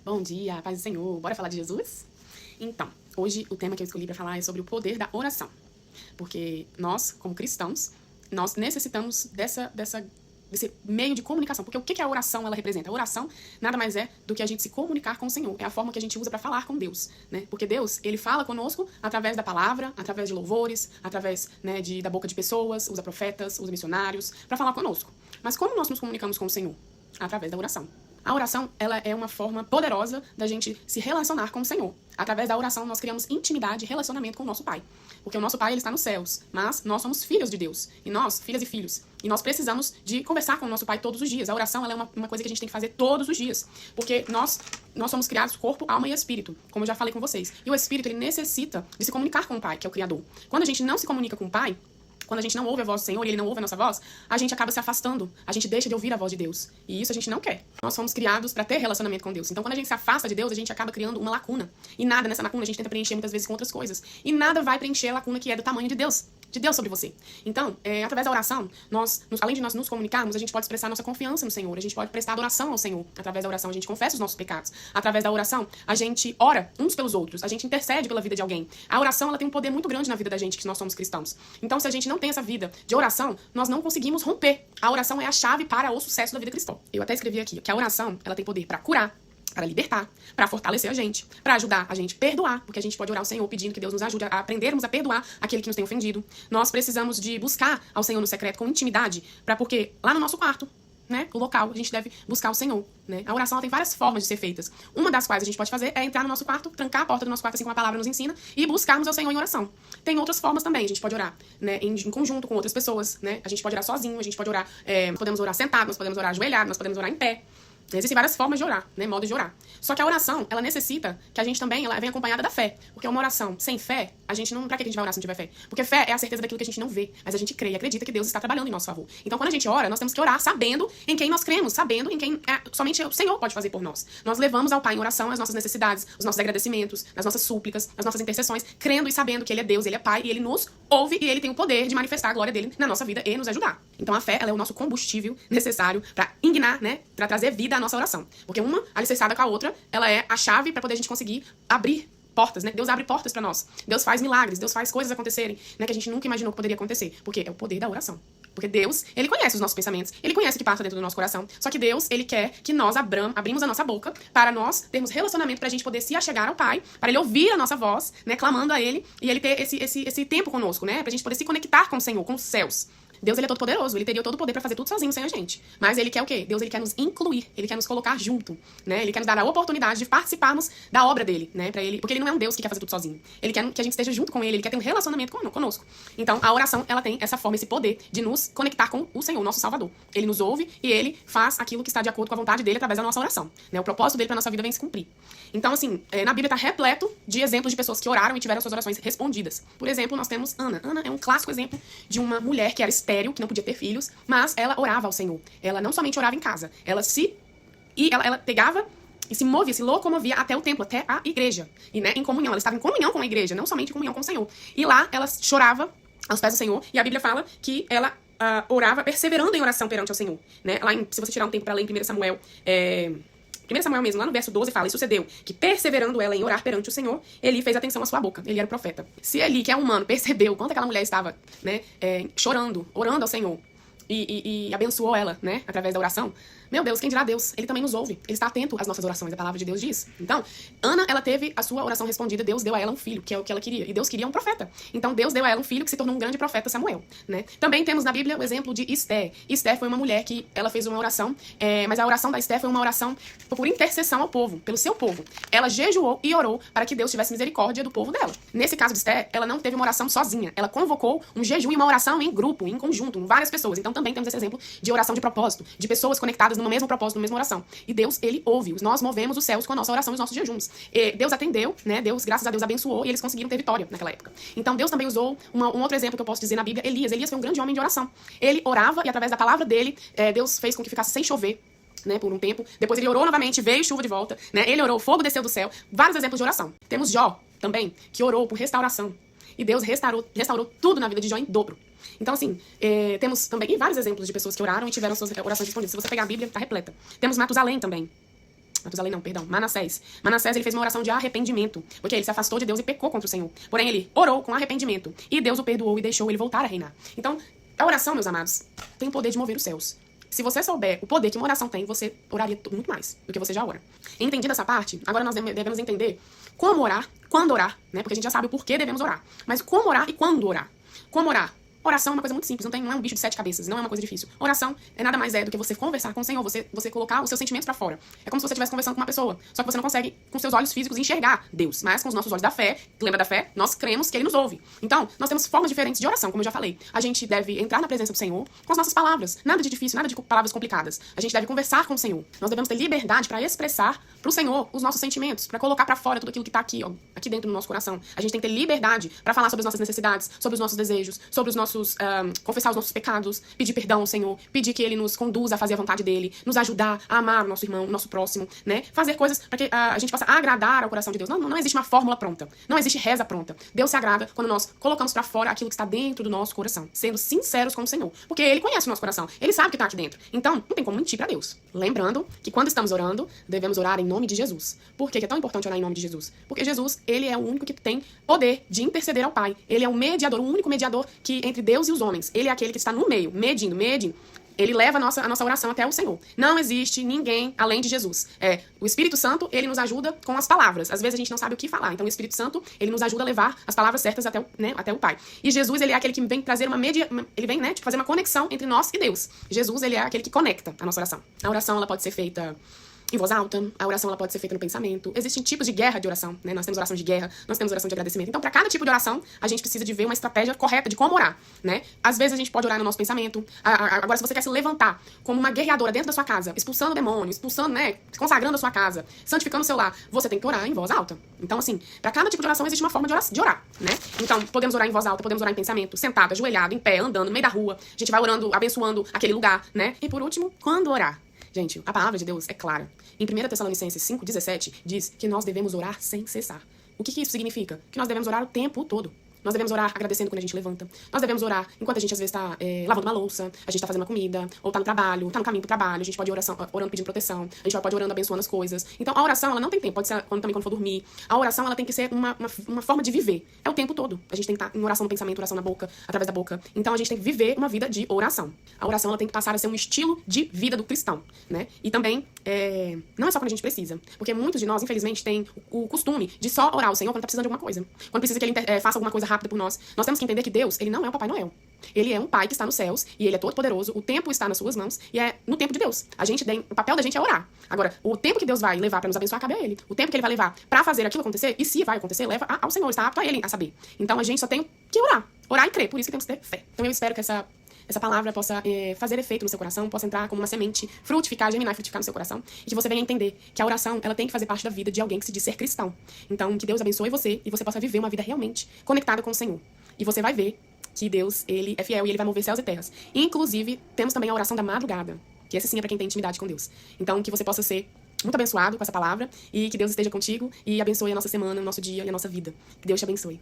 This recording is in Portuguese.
Bom dia, paz do Senhor. Bora falar de Jesus? Então, hoje o tema que eu escolhi para falar é sobre o poder da oração. Porque nós, como cristãos, nós necessitamos desse meio de comunicação. Porque o que a oração ela representa? A oração nada mais é do que a gente se comunicar com o Senhor. É a forma que a gente usa para falar com Deus, né? Porque Deus, ele fala conosco através da palavra, através de louvores, através, né, da boca de pessoas, usa profetas, usa missionários, para falar conosco. Mas como nós nos comunicamos com o Senhor? Através da oração. A oração, ela é uma forma poderosa da gente se relacionar com o Senhor. Através da oração, nós criamos intimidade e relacionamento com o nosso Pai. Porque o nosso Pai, ele está nos céus, mas nós somos filhos de Deus. E nós, filhas e filhos. E nós precisamos de conversar com o nosso Pai todos os dias. A oração, ela é uma coisa que a gente tem que fazer todos os dias. Porque nós somos criados corpo, alma e espírito, como eu já falei com vocês. E o espírito, ele necessita de se comunicar com o Pai, que é o Criador. Quando a gente não se comunica com o Pai, quando a gente não ouve a voz do Senhor e Ele não ouve a nossa voz, a gente acaba se afastando. A gente deixa de ouvir a voz de Deus. E isso a gente não quer. Nós fomos criados para ter relacionamento com Deus. Então, quando a gente se afasta de Deus, a gente acaba criando uma lacuna. E nada nessa lacuna a gente tenta preencher muitas vezes com outras coisas. E nada vai preencher a lacuna que é do tamanho de Deus sobre você. Então, através da oração, além de nós nos comunicarmos, a gente pode expressar nossa confiança no Senhor. A gente pode prestar adoração ao Senhor. Através da oração, a gente confessa os nossos pecados. Através da oração, a gente ora uns pelos outros. A gente intercede pela vida de alguém. A oração, ela tem um poder muito grande na vida da gente, que nós somos cristãos. Então, se a gente não tem essa vida de oração, nós não conseguimos romper. A oração é a chave para o sucesso da vida cristã. Eu até escrevi aqui que a oração, ela tem poder para curar, para libertar, para fortalecer a gente, para ajudar a gente a perdoar, porque a gente pode orar ao Senhor pedindo que Deus nos ajude a aprendermos a perdoar aquele que nos tem ofendido. Nós precisamos de buscar ao Senhor no secreto com intimidade, porque lá no nosso quarto, né, o local, a gente deve buscar o Senhor, né? A oração ela tem várias formas de ser feitas. Uma das quais a gente pode fazer é entrar no nosso quarto, trancar a porta do nosso quarto, assim como a palavra nos ensina, e buscarmos ao Senhor em oração. Tem outras formas também, a gente pode orar, né, em conjunto com outras pessoas, né? A gente pode orar sozinho, a gente pode orar, podemos orar sentado, nós podemos orar ajoelhado, nós podemos orar em pé. Existem várias formas de orar, né? Modos de orar. Só que a oração, ela necessita que a gente também, ela vem acompanhada da fé. Porque uma oração sem fé, a gente não... Pra que a gente vai orar se não tiver fé? Porque fé é a certeza daquilo que a gente não vê. Mas a gente crê e acredita que Deus está trabalhando em nosso favor. Então, quando a gente ora, nós temos que orar sabendo em quem nós cremos, sabendo em quem somente o Senhor pode fazer por nós. Nós levamos ao Pai em oração as nossas necessidades, os nossos agradecimentos, as nossas súplicas, as nossas intercessões, crendo e sabendo que Ele é Deus, Ele é Pai, e Ele nos ouve e Ele tem o poder de manifestar a glória dEle na nossa vida e nos ajudar. Então, a fé, ela é o nosso combustível necessário pra ignar, né? Pra trazer vida à nossa oração. Porque uma alicerçada com a outra, ela é a chave para poder a gente conseguir abrir portas, né? Deus abre portas para nós. Deus faz milagres, Deus faz coisas acontecerem, né, que a gente nunca imaginou que poderia acontecer. Porque é o poder da oração. Porque Deus, Ele conhece os nossos pensamentos, Ele conhece o que passa dentro do nosso coração. Só que Deus, Ele quer que nós abrimos a nossa boca para nós termos relacionamento, pra gente poder se achegar ao Pai, para Ele ouvir a nossa voz, né, clamando a Ele, e Ele ter esse tempo conosco, né, pra gente poder se conectar com o Senhor, com os céus. Deus, Ele é todo poderoso, Ele teria todo o poder pra fazer tudo sozinho sem a gente. Mas Ele quer o quê? Deus, Ele quer nos incluir, Ele quer nos colocar junto, né? Ele quer nos dar a oportunidade de participarmos da obra dele, né? Porque Ele não é um Deus que quer fazer tudo sozinho. Ele quer que a gente esteja junto com Ele, Ele quer ter um relacionamento conosco. Então, a oração, ela tem essa forma, esse poder de nos conectar com o Senhor, nosso Salvador. Ele nos ouve e Ele faz aquilo que está de acordo com a vontade dele através da nossa oração, né? O propósito dele pra nossa vida vem se cumprir. Então, assim, na Bíblia tá repleto de exemplos de pessoas que oraram e tiveram suas orações respondidas. Por exemplo, nós temos Ana. Ana é um clássico exemplo de uma mulher que era estéril, que não podia ter filhos, mas ela orava ao Senhor. Ela não somente orava em casa, ela pegava e se movia, se locomovia até o templo, até a igreja. E, né, em comunhão, ela estava em comunhão com a igreja, não somente em comunhão com o Senhor. E lá ela chorava aos pés do Senhor, e a Bíblia fala que ela orava perseverando em oração perante o Senhor, né? Lá se você tirar um tempo para ler em 1 Samuel, 1 Samuel mesmo, lá no verso 12, fala: e sucedeu que, perseverando ela em orar perante o Senhor, Eli fez atenção à sua boca. Ele era o profeta. Se Eli, que é humano, percebeu quanto aquela mulher estava, né, chorando, orando ao Senhor, e abençoou ela, né, através da oração, meu Deus, quem dirá Deus? Ele também nos ouve. Ele está atento às nossas orações, a palavra de Deus diz. Então, Ana, ela teve a sua oração respondida, Deus deu a ela um filho, que é o que ela queria. E Deus queria um profeta. Então, Deus deu a ela um filho que se tornou um grande profeta, Samuel, né? Também temos na Bíblia o exemplo de Esté. Esté foi uma mulher que ela fez uma oração, mas a oração da Esté foi uma oração por intercessão ao povo, pelo seu povo. Ela jejuou e orou para que Deus tivesse misericórdia do povo dela. Nesse caso de Esté, ela não teve uma oração sozinha. Ela convocou um jejum e uma oração em grupo, em conjunto, com várias pessoas. Então, também temos esse exemplo de oração de propósito, de pessoas conectadas no mesmo propósito, no mesmo oração. E Deus, Ele ouve. Nós movemos os céus com a nossa oração e os nossos jejuns. E Deus atendeu, né? Deus, graças a Deus, abençoou e eles conseguiram ter vitória naquela época. Então, Deus também usou um outro exemplo que eu posso dizer na Bíblia, Elias. Elias foi um grande homem de oração. Ele orava e através da palavra dele, Deus fez com que ficasse sem chover, né, por um tempo. Depois ele orou novamente, veio chuva de volta, né? Ele orou, fogo desceu do céu. Vários exemplos de oração. Temos Jó também, que orou por restauração. E Deus restaurou tudo na vida de Jó em dobro. Então, assim, temos também vários exemplos de pessoas que oraram e tiveram suas orações respondidas. Se você pegar a Bíblia, tá repleta. Temos Matusalém também. Matusalém não, perdão, Manassés. Manassés, ele fez uma oração de arrependimento, porque ele se afastou de Deus e pecou contra o Senhor. Porém, ele orou com arrependimento, e Deus o perdoou e deixou ele voltar a reinar. Então, a oração, meus amados, tem o poder de mover os céus. Se você souber o poder que uma oração tem, você oraria muito mais do que você já ora. Entendida essa parte, agora nós devemos entender como orar, quando orar, né? Porque a gente já sabe o porquê devemos orar. Mas como orar e quando orar? Como orar? Oração é uma coisa muito simples, não é um bicho de 7 cabeças, não é uma coisa difícil. Oração é nada mais do que você conversar com o Senhor, você colocar os seus sentimentos pra fora. É como se você estivesse conversando com uma pessoa, só que você não consegue com seus olhos físicos enxergar Deus, mas com os nossos olhos da fé, lembra da fé? Nós cremos que Ele nos ouve. Então, nós temos formas diferentes de oração, como eu já falei. A gente deve entrar na presença do Senhor com as nossas palavras, nada de difícil, nada de palavras complicadas. A gente deve conversar com o Senhor. Nós devemos ter liberdade pra expressar pro Senhor os nossos sentimentos, pra colocar pra fora tudo aquilo que tá aqui, ó, aqui dentro do nosso coração. A gente tem que ter liberdade pra falar sobre as nossas necessidades, sobre os nossos desejos, sobre os nossos confessar os nossos pecados, pedir perdão ao Senhor, pedir que Ele nos conduza a fazer a vontade dEle, nos ajudar a amar o nosso irmão, o nosso próximo, né? Fazer coisas para que a gente possa agradar ao coração de Deus. Não existe uma fórmula pronta. Não existe reza pronta. Deus se agrada quando nós colocamos para fora aquilo que está dentro do nosso coração, sendo sinceros com o Senhor. Porque Ele conhece o nosso coração. Ele sabe o que está aqui dentro. Então, não tem como mentir para Deus. Lembrando que quando estamos orando, devemos orar em nome de Jesus. Por que é tão importante orar em nome de Jesus? Porque Jesus, Ele é o único que tem poder de interceder ao Pai. Ele é o mediador, o único mediador que entre Deus e os homens. Ele é aquele que está no meio, medindo. Ele leva a nossa oração até o Senhor. Não existe ninguém além de Jesus. O Espírito Santo, ele nos ajuda com as palavras. Às vezes a gente não sabe o que falar. Então o Espírito Santo, ele nos ajuda a levar as palavras certas até o Pai. E Jesus, ele é aquele que vem trazer ele vem, né, fazer uma conexão entre nós e Deus. Jesus, ele é aquele que conecta a nossa oração. A oração, ela pode ser feita em voz alta, a oração ela pode ser feita no pensamento. Existem tipos de guerra de oração, né? Nós temos oração de guerra, nós temos oração de agradecimento. Então, para cada tipo de oração, a gente precisa de ver uma estratégia correta de como orar, né? Às vezes a gente pode orar no nosso pensamento. Agora, se você quer se levantar como uma guerreadora dentro da sua casa, expulsando o demônio, expulsando, né? Consagrando a sua casa, santificando o seu lar, você tem que orar em voz alta. Então, assim, para cada tipo de oração existe uma forma de orar, né? Então, podemos orar em voz alta, podemos orar em pensamento, sentado, ajoelhado, em pé, andando, no meio da rua. A gente vai orando, abençoando aquele lugar, né? E por último, quando orar? Gente, a palavra de Deus é clara. Em 1 Tessalonicenses 5,17 diz que nós devemos orar sem cessar. O que isso significa? Que nós devemos orar o tempo todo. Nós devemos orar agradecendo quando a gente levanta. Nós devemos orar enquanto a gente às vezes tá lavando uma louça, a gente tá fazendo uma comida, ou tá no trabalho, tá no caminho pro trabalho, a gente pode ir orando pedindo proteção, a gente pode ir orando abençoando as coisas. Então a oração, ela não tem tempo, pode ser também quando for dormir. A oração, ela tem que ser uma forma de viver. É o tempo todo. A gente tem que estar em oração no pensamento, oração na boca, através da boca. Então a gente tem que viver uma vida de oração. A oração, ela tem que passar a ser um estilo de vida do cristão, né? E também, não é só quando a gente precisa. Porque muitos de nós, infelizmente, têm o costume de só orar ao Senhor quando tá precisando de alguma coisa. Quando precisa que Ele faça alguma coisa rápida por nós. Nós temos que entender que Deus, ele não é o Papai Noel. Ele é um pai que está nos céus e ele é todo poderoso. O tempo está nas suas mãos e é no tempo de Deus. O papel da gente é orar. Agora, o tempo que Deus vai levar para nos abençoar cabe a ele. O tempo que ele vai levar para fazer aquilo acontecer, e se vai acontecer, leva ao Senhor, está apto a ele a saber. Então a gente só tem que orar. Orar e crer, por isso que temos que ter fé. Então eu espero que essa palavra possa fazer efeito no seu coração, possa entrar como uma semente, frutificar, germinar e frutificar no seu coração, e que você venha entender que a oração, ela tem que fazer parte da vida de alguém que se diz ser cristão. Então, que Deus abençoe você e você possa viver uma vida realmente conectada com o Senhor. E você vai ver que Deus, ele é fiel e ele vai mover céus e terras. E, inclusive, temos também a oração da madrugada, que essa sim é para quem tem intimidade com Deus. Então, que você possa ser muito abençoado com essa palavra e que Deus esteja contigo e abençoe a nossa semana, o nosso dia e a nossa vida. Que Deus te abençoe.